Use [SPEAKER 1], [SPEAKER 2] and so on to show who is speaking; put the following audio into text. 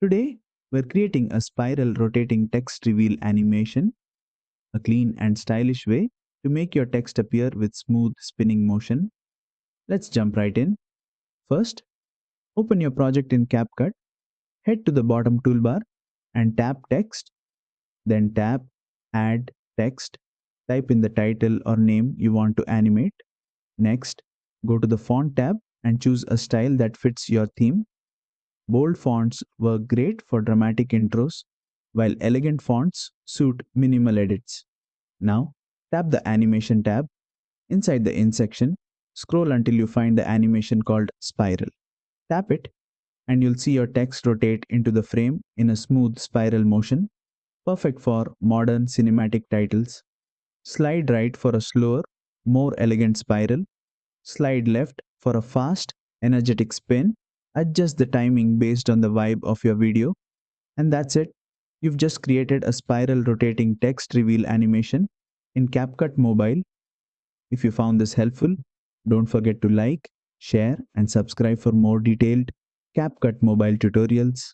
[SPEAKER 1] Today, we're creating a spiral rotating text reveal animation, a clean and stylish way to make your text appear with smooth spinning motion. Let's jump right in. First, open your project in CapCut, head to the bottom toolbar and tap Text, then tap Add Text. Type in the title or name you want to animate. Next, go to the Font tab and choose a style that fits your theme. Bold fonts work great for dramatic intros, while elegant fonts suit minimal edits. Now, tap the Animation tab. Inside the In section, scroll until you find the animation called Spiral. Tap it, and you'll see your text rotate into the frame in a smooth spiral motion, perfect for modern cinematic titles. Slide right for a slower, more elegant spiral. Slide left for a fast, energetic spin. Adjust the timing based on the vibe of your video. And that's it. You've just created a spiral rotating text reveal animation in CapCut Mobile. If you found this helpful, don't forget to like, share, and subscribe for more detailed CapCut Mobile tutorials.